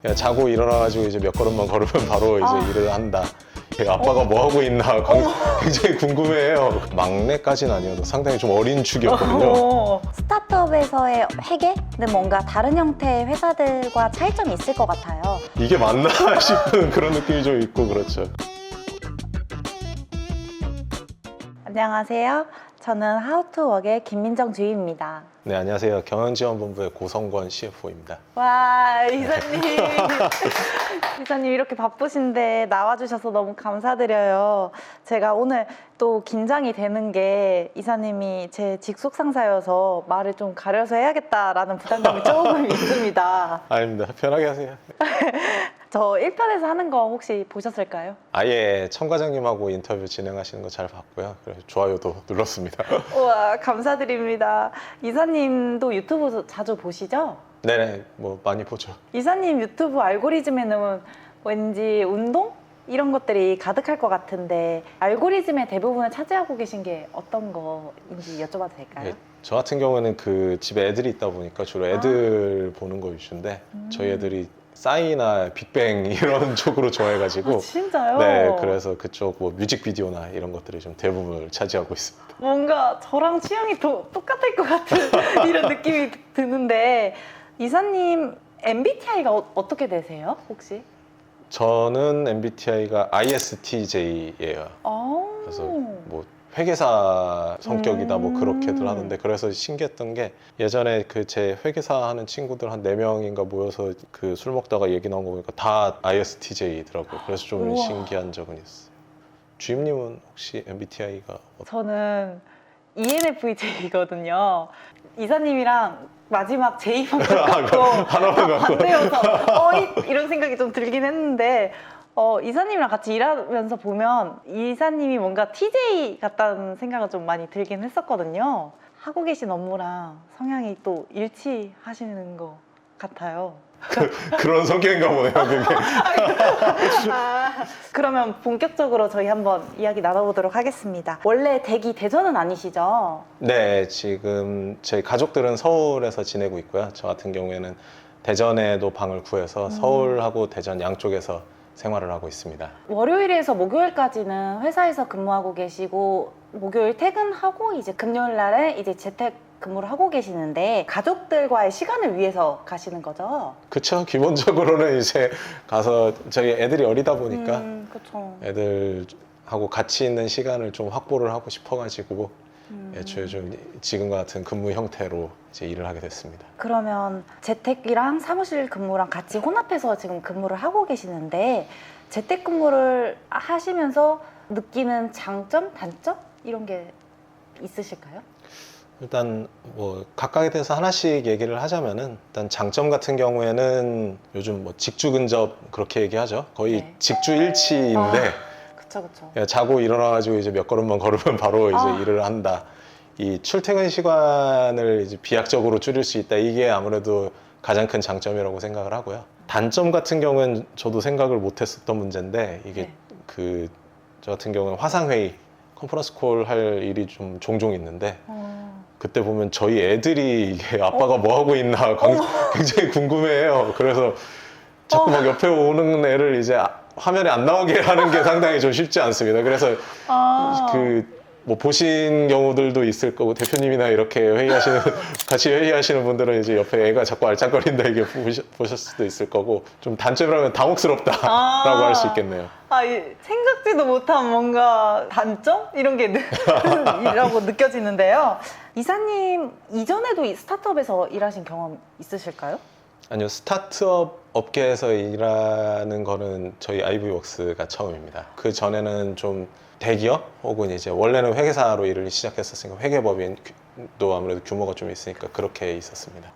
그냥 자고 일어나가지고 이제 몇 걸음만 걸으면 바로 이제 일을 한다. 아빠가 뭐 하고 있나 굉장히 궁금해해요. 막내까지는 아니어도 상당히 좀 어린 축이었거든요. 스타트업에서의 회계는 뭔가 다른 형태의 회사들과 차이점이 있을 것 같아요. 이게 맞나 싶은 그런 느낌이 좀 있고 그렇죠. 안녕하세요. 저는 하우투웍의 김민정 주임입니다. 네, 안녕하세요. 경영지원본부의 고성권 CFO입니다. 와, 이사님. 이사님 이렇게 바쁘신데 나와주셔서 너무 감사드려요. 제가 오늘 또 긴장이 되는 게 이사님이 제 직속 상사여서 말을 좀 가려서 해야겠다라는 부담감이 조금 있습니다. 아닙니다. 편하게 하세요. 저 1편에서 하는 거 혹시 보셨을까요? 아예 청 과장님하고 인터뷰 진행하시는 거 잘 봤고요. 그래서 좋아요도 눌렀습니다. 우와, 감사드립니다. 이사님도 유튜브 자주 보시죠? 네네, 뭐 많이 보죠. 이사님 유튜브 알고리즘에는 왠지 운동? 이런 것들이 가득할 것 같은데 알고리즘의 대부분을 차지하고 계신 게 어떤 거인지 여쭤봐도 될까요? 예, 저 같은 경우에는 그 집에 애들이 있다 보니까 주로 애들 보는 거 위주인데 저희 애들이 싸이나 빅뱅 이런 쪽으로 좋아해가지고 진짜요? 네, 그래서 그쪽 뭐 뮤직비디오나 이런 것들이 좀 대부분을 차지하고 있습니다. 뭔가 저랑 취향이 똑같을 것 같은 이런 느낌이 드는데 이사님 MBTI가 어떻게 되세요? 혹시? 저는 MBTI가 ISTJ예요. 그래서 뭐 회계사 성격이다 뭐 그렇게들 하는데, 그래서 신기했던 게 예전에 그 제 회계사 하는 친구들 한 4명인가 모여서 그 술 먹다가 얘기 나온 거 보니까 다 ISTJ더라고요. 그래서 좀 우와. 신기한 적은 있어요. 주임님은 혹시 MBTI가 저는 ENFJ거든요. 이사님이랑 마지막 J만 갖고 하나만 갖고 반대여서 이런 생각이 좀 들긴 했는데 이사님이랑 같이 일하면서 보면 이사님이 뭔가 TJ 같다는 생각은 좀 많이 들긴 했었거든요. 하고 계신 업무랑 성향이 또 일치하시는 것 같아요. 그런 성격인가 보네요, 그게. 그러면 본격적으로 저희 한번 이야기 나눠보도록 하겠습니다. 원래 댁이 대전은 아니시죠? 네, 지금 저희 가족들은 서울에서 지내고 있고요. 저 같은 경우에는 대전에도 방을 구해서 서울하고 대전 양쪽에서 생활을 하고 있습니다. 월요일에서 목요일까지는 회사에서 근무하고 계시고 목요일 퇴근하고 이제 금요일 날에 이제 재택 근무를 하고 계시는데 가족들과의 시간을 위해서 가시는 거죠? 그쵸. 기본적으로는 이제 가서 저희 애들이 어리다 보니까 그쵸. 애들하고 같이 있는 시간을 좀 확보를 하고 싶어가지고 애초에 좀 지금과 같은 근무 형태로 이제 일을 하게 됐습니다. 그러면 재택이랑 사무실 근무랑 같이 혼합해서 지금 근무를 하고 계시는데 재택 근무를 하시면서 느끼는 장점, 단점 이런 게 있으실까요? 일단 뭐 각각에 대해서 하나씩 얘기를 하자면은, 일단 장점 같은 경우에는 요즘 뭐 직주 근접 그렇게 얘기하죠. 거의 네. 직주 일치인데 그쵸. 그냥 자고 일어나가지고 이제 몇 걸음만 걸으면 바로 이제 일을 한다. 이 출퇴근 시간을 이제 비약적으로 줄일 수 있다. 이게 아무래도 가장 큰 장점이라고 생각을 하고요. 단점 같은 경우는 저도 생각을 못했었던 문제인데, 이게 네. 저 같은 경우는 화상회의, 컨퍼런스 콜 할 일이 좀 종종 있는데 그때 보면 저희 애들이 이게 아빠가 뭐 하고 있나 굉장히 궁금해해요. 그래서 자꾸 막 옆에 오는 애를 이제 화면에 안 나오게 하는 게 상당히 좀 쉽지 않습니다. 그래서 뭐 보신 경우들도 있을 거고, 대표님이나 이렇게 같이 회의하시는 분들은 이제 옆에 애가 자꾸 알짝거린다 이게 보셨을 수도 있을 거고, 좀 단점이라면 당혹스럽다라고 할 수 있겠네요. 생각지도 못한 뭔가 단점? 이런 게 이라고 느껴지는데요. 이사님 이전에도 이 스타트업에서 일하신 경험 있으실까요? 아니요, 스타트업 업계에서 일하는 거는 저희 아이브이웍스가 처음입니다. 그 전에는 좀 대기업 혹은 이제 원래는 회계사로 일을 시작했었으니까 회계법인도 아무래도 규모가 좀 있으니까 그렇게 있었습니다.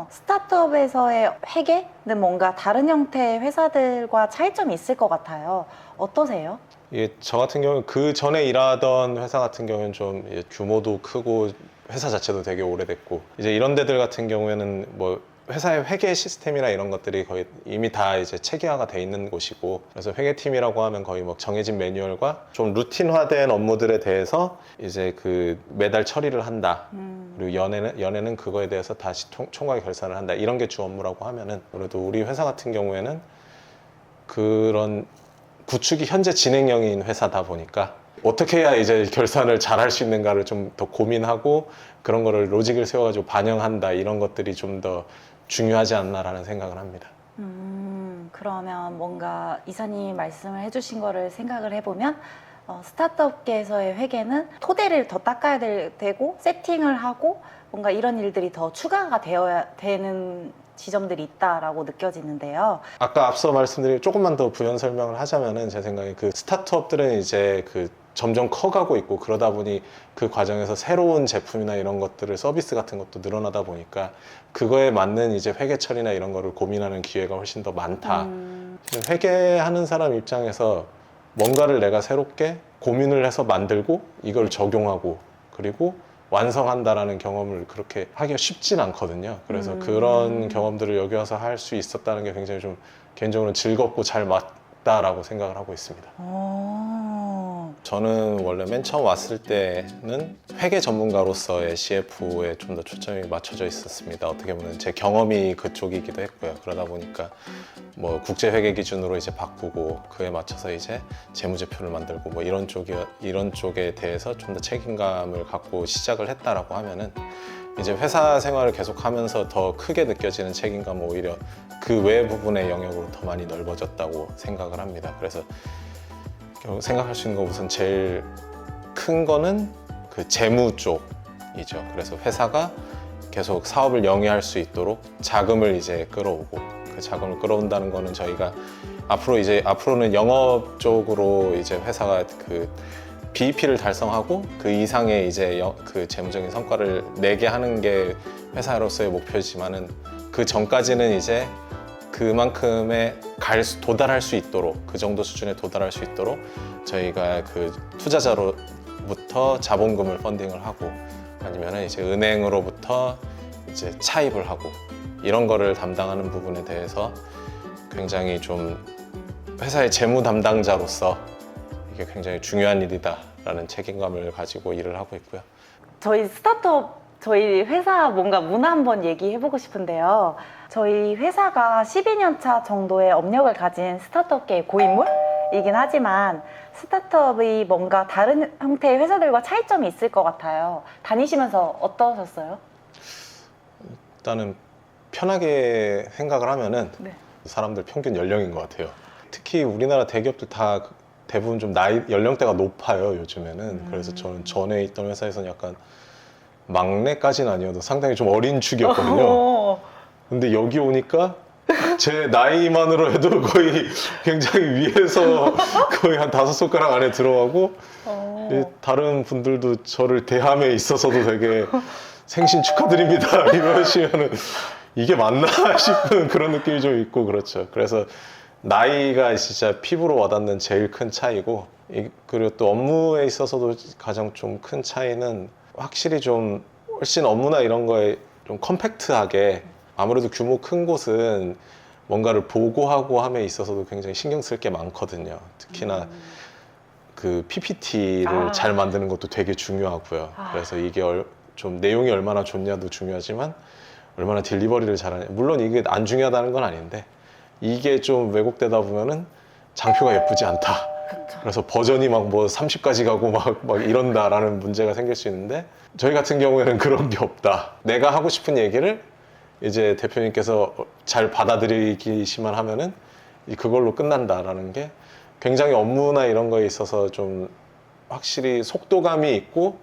스타트업에서의 회계는 뭔가 다른 형태의 회사들과 차이점이 있을 것 같아요. 어떠세요? 이게 저 같은 경우는 그 전에 일하던 회사 같은 경우는 좀 규모도 크고 회사 자체도 되게 오래됐고, 이제 이런 데들 같은 경우에는 뭐 회사의 회계 시스템이나 이런 것들이 거의 이미 다 이제 체계화가 돼 있는 곳이고, 그래서 회계팀이라고 하면 거의 뭐 정해진 매뉴얼과 좀 루틴화된 업무들에 대해서 이제 그 매달 처리를 한다. 그리고 연애는 그거에 대해서 다시 총괄 결산을 한다. 이런 게 주 업무라고 하면은 그래도 우리 회사 같은 경우에는 그런 구축이 현재 진행형인 회사다 보니까 어떻게 해야 이제 결산을 잘 할 수 있는가를 좀 더 고민하고 그런 거를 로직을 세워가지고 반영한다. 이런 것들이 좀 더 중요하지 않나라는 생각을 합니다. 그러면 뭔가 이사님 말씀을 해주신 거를 생각을 해보면 스타트업계에서의 회계는 토대를 더 닦아야 되고 세팅을 하고 뭔가 이런 일들이 더 추가가 되어야 되는 지점들이 있다라고 느껴지는데요. 아까 앞서 말씀드린 조금만 더 부연 설명을 하자면은 제 생각에 그 스타트업들은 이제 그 점점 커가고 있고 그러다 보니 그 과정에서 새로운 제품이나 이런 것들을 서비스 같은 것도 늘어나다 보니까 그거에 맞는 이제 회계 처리나 이런 거를 고민하는 기회가 훨씬 더 많다. 회계하는 사람 입장에서 뭔가를 내가 새롭게 고민을 해서 만들고 이걸 적용하고 그리고 완성한다라는 경험을 그렇게 하기가 쉽진 않거든요. 그래서 그런 경험들을 여기 와서 할 수 있었다는 게 굉장히 좀 개인적으로 즐겁고 잘 맞다라고 생각을 하고 있습니다. 저는 원래 맨 처음 왔을 때는 회계 전문가로서의 CFO에 좀 더 초점이 맞춰져 있었습니다. 어떻게 보면 제 경험이 그쪽이기도 했고요. 그러다 보니까 뭐 국제 회계 기준으로 이제 바꾸고 그에 맞춰서 이제 재무제표를 만들고 뭐 이런 쪽에 대해서 좀 더 책임감을 갖고 시작을 했다라고 하면은 이제 회사 생활을 계속하면서 더 크게 느껴지는 책임감은 오히려 그 외 부분의 영역으로 더 많이 넓어졌다고 생각을 합니다. 그래서 생각할 수 있는 거 우선 제일 큰 거는 그 재무 쪽이죠. 그래서 회사가 계속 사업을 영위할 수 있도록 자금을 이제 끌어오고 그 자금을 끌어온다는 거는 저희가 앞으로는 영업 쪽으로 이제 회사가 그 BEP를 달성하고 그 이상의 이제 그 재무적인 성과를 내게 하는 게 회사로서의 목표지만은 그 전까지는 이제 그만큼의 도달할 수 있도록 그 정도 수준에 도달할 수 있도록 저희가 그 투자자로부터 자본금을 펀딩을 하고 아니면은 이제 은행으로부터 이제 차입을 하고 이런 거를 담당하는 부분에 대해서 굉장히 좀 회사의 재무 담당자로서 이게 굉장히 중요한 일이다라는 책임감을 가지고 일을 하고 있고요. 저희 회사 뭔가 문화 한번 얘기해보고 싶은데요. 저희 회사가 12년 차 정도의 업력을 가진 스타트업계의 고인물이긴 하지만 스타트업이 뭔가 다른 형태의 회사들과 차이점이 있을 것 같아요. 다니시면서 어떠셨어요? 일단은 편하게 생각을 하면은 네. 사람들 평균 연령인 것 같아요. 특히 우리나라 대기업들 다 대부분 좀 연령대가 높아요, 요즘에는. 그래서 저는 전에 있던 회사에서는 약간 막내까지는 아니어도 상당히 좀 어린 축이었거든요. 근데 여기 오니까 제 나이만으로 해도 거의 굉장히 위에서 거의 한 5손가락 안에 들어가고 다른 분들도 저를 대함에 있어서도 되게 생신 축하드립니다 이러시면은 이게 맞나 싶은 그런 느낌이 좀 있고 그렇죠. 그래서 나이가 진짜 피부로 와닿는 제일 큰 차이고 그리고 또 업무에 있어서도 가장 좀 큰 차이는 확실히 좀 훨씬 업무나 이런 거에 좀 컴팩트하게 아무래도 규모 큰 곳은 뭔가를 보고하고 함에 있어서도 굉장히 신경 쓸 게 많거든요. 특히나 그 PPT를 잘 만드는 것도 되게 중요하고요. 그래서 이게 좀 내용이 얼마나 좋냐도 중요하지만 얼마나 딜리버리를 잘하냐. 물론 이게 안 중요하다는 건 아닌데 이게 좀 왜곡되다 보면은 장표가 예쁘지 않다. 그래서 버전이 막 뭐 30까지 가고 막 이런다라는 문제가 생길 수 있는데 저희 같은 경우에는 그런 게 없다. 내가 하고 싶은 얘기를 이제 대표님께서 잘 받아들이기만 하면은 그걸로 끝난다라는 게 굉장히 업무나 이런 거에 있어서 좀 확실히 속도감이 있고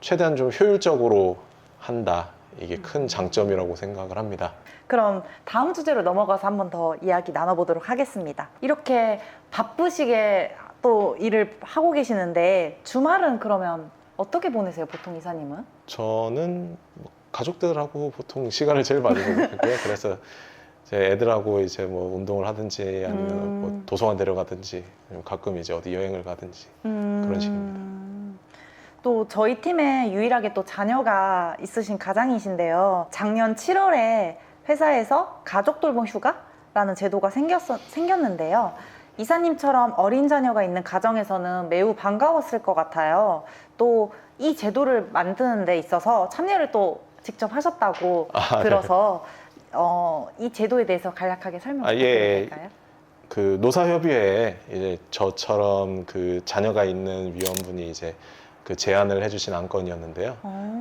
최대한 좀 효율적으로 한다. 이게 큰 장점이라고 생각을 합니다. 그럼 다음 주제로 넘어가서 한 번 더 이야기 나눠보도록 하겠습니다. 이렇게 바쁘시게 또 일을 하고 계시는데 주말은 그러면 어떻게 보내세요, 보통 이사님은? 저는 가족들하고 보통 시간을 제일 많이 보내고요. 그래서 제 애들하고 이제 뭐 운동을 하든지 아니면 뭐 도서관 데려가든지 아니면 가끔 이제 어디 여행을 가든지 그런 식입니다. 또 저희 팀에 유일하게 또 자녀가 있으신 가장이신데요. 작년 7월에 회사에서 가족 돌봄 휴가라는 제도가 생겼는데요. 이사님처럼 어린 자녀가 있는 가정에서는 매우 반가웠을 것 같아요. 또 이 제도를 만드는 데 있어서 참여를 또 직접 하셨다고 들어서 이 제도에 대해서 간략하게 설명 부탁드려도 될까요? 그 노사협의회에 이제 저처럼 그 자녀가 있는 위원분이 이제 그 제안을 해주신 안건이었는데요.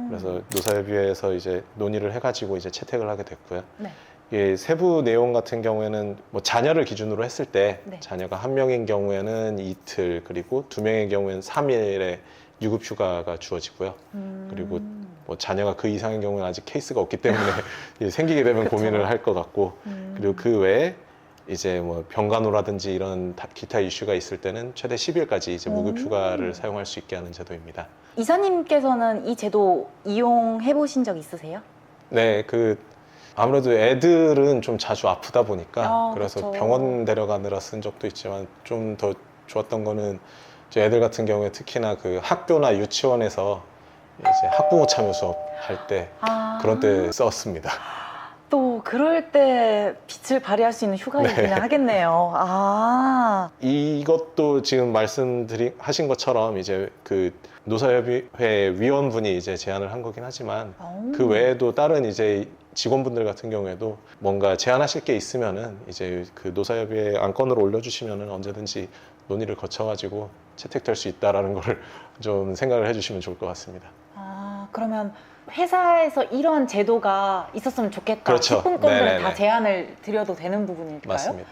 그래서 노사협의회에서 이제 논의를 해가지고 이제 채택을 하게 됐고요. 네. 이 세부 내용 같은 경우에는 뭐 자녀를 기준으로 했을 때 네. 자녀가 한 명인 경우에는 이틀, 그리고 두 명의 경우에는 3일의 유급 휴가가 주어지고요. 그리고 뭐 자녀가 그 이상인 경우는 아직 케이스가 없기 때문에 이제 생기게 되면 그쵸. 고민을 할 것 같고, 그리고 그 외에 이제 뭐 병간호라든지 이런 기타 이슈가 있을 때는 최대 10일까지 이제 무급 휴가를 사용할 수 있게 하는 제도입니다. 이사님께서는 이 제도 이용해 보신 적 있으세요? 네, 그 아무래도 애들은 좀 자주 아프다 보니까 그래서 그쵸. 병원 데려가느라 쓴 적도 있지만, 좀 더 좋았던 거는 이제 애들 같은 경우에 특히나 그 학교나 유치원에서 이제 학부모 참여 수업 할 때 그런 때 썼습니다. 또 그럴 때 빛을 발휘할 수 있는 휴가이긴 하겠네요. 이것도 지금 하신 것처럼 이제 그 노사협의회 위원분이 이제 제안을 한 거긴 하지만, 그 외에도 다른 이제 직원분들 같은 경우에도 뭔가 제안하실 게 있으면은 이제 그 노사협의회 안건으로 올려주시면은 언제든지 논의를 거쳐가지고 채택될 수 있다라는 거를 좀 생각을 해주시면 좋을 것 같습니다. 그러면 회사에서 이런 제도가 있었으면 좋겠다 그렇죠. 싶은 건들은 네네네. 다 제안을 드려도 되는 부분일까요? 맞습니다.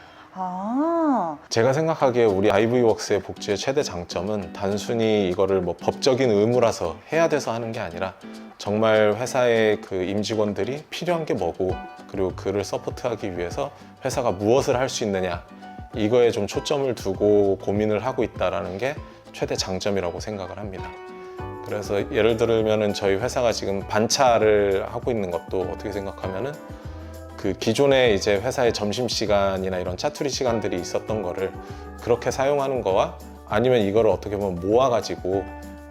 제가 생각하기에 우리 아이브이웍스의 복지의 최대 장점은 단순히 이거를 뭐 법적인 의무라서 해야 돼서 하는 게 아니라, 정말 회사의 그 임직원들이 필요한 게 뭐고, 그리고 그를 서포트하기 위해서 회사가 무엇을 할 수 있느냐, 이거에 좀 초점을 두고 고민을 하고 있다는 게 최대 장점이라고 생각을 합니다. 그래서 예를 들면은 저희 회사가 지금 반차를 하고 있는 것도 어떻게 생각하면은, 그 기존에 이제 회사의 점심시간이나 이런 짜투리 시간들이 있었던 거를 그렇게 사용하는 거와, 아니면 이거를 어떻게 보면 모아가지고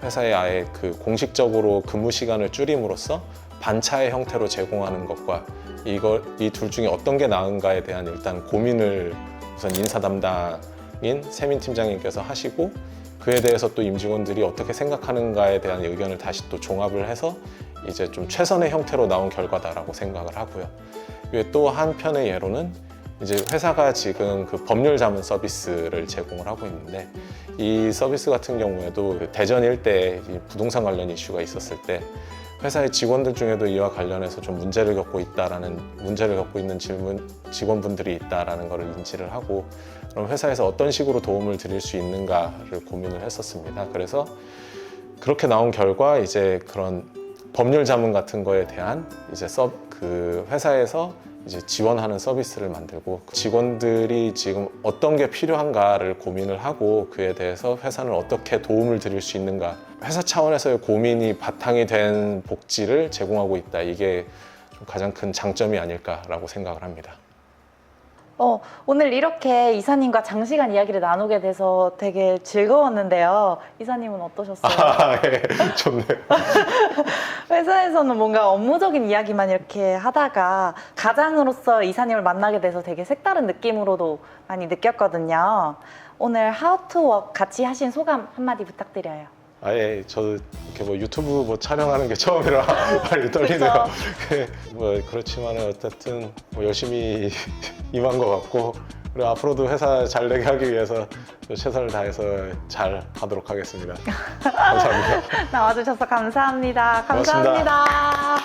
회사에 아예 그 공식적으로 근무 시간을 줄임으로써 반차의 형태로 제공하는 것과, 이 둘 중에 어떤 게 나은가에 대한 일단 고민을 우선 인사 담당인 세민 팀장님께서 하시고, 그에 대해서 또 임직원들이 어떻게 생각하는가에 대한 의견을 다시 또 종합을 해서 이제 좀 최선의 형태로 나온 결과다라고 생각을 하고요. 또 한편의 예로는 이제 회사가 지금 그 법률 자문 서비스를 제공을 하고 있는데, 이 서비스 같은 경우에도 대전 일대에 부동산 관련 이슈가 있었을 때 회사의 직원들 중에도 이와 관련해서 좀 문제를 겪고 있는 직원분들이 있다라는 것을 인지를 하고, 그럼 회사에서 어떤 식으로 도움을 드릴 수 있는가를 고민을 했었습니다. 그래서 그렇게 나온 결과 이제 그런 법률 자문 같은 거에 대한 이제 그 회사에서 이제 지원하는 서비스를 만들고, 직원들이 지금 어떤 게 필요한가를 고민을 하고, 그에 대해서 회사는 어떻게 도움을 드릴 수 있는가, 회사 차원에서의 고민이 바탕이 된 복지를 제공하고 있다. 이게 좀 가장 큰 장점이 아닐까라고 생각을 합니다. 오늘 이렇게 이사님과 장시간 이야기를 나누게 돼서 되게 즐거웠는데요. 이사님은 어떠셨어요? 예, 좋네요. 회사에서는 뭔가 업무적인 이야기만 이렇게 하다가 가장으로서 이사님을 만나게 돼서 되게 색다른 느낌으로도 많이 느꼈거든요. 오늘 How to Work 같이 하신 소감 한마디 부탁드려요. 아예 저도 이렇게 뭐 유튜브 뭐 촬영하는 게 처음이라 많이 떨리네요. 뭐 그렇지만 어쨌든 뭐 열심히 임한 것 같고, 그리고 앞으로도 회사 잘 되게 하기 위해서 최선을 다해서 잘 하도록 하겠습니다. 감사합니다. 나와주셔서 감사합니다. 고맙습니다. 감사합니다.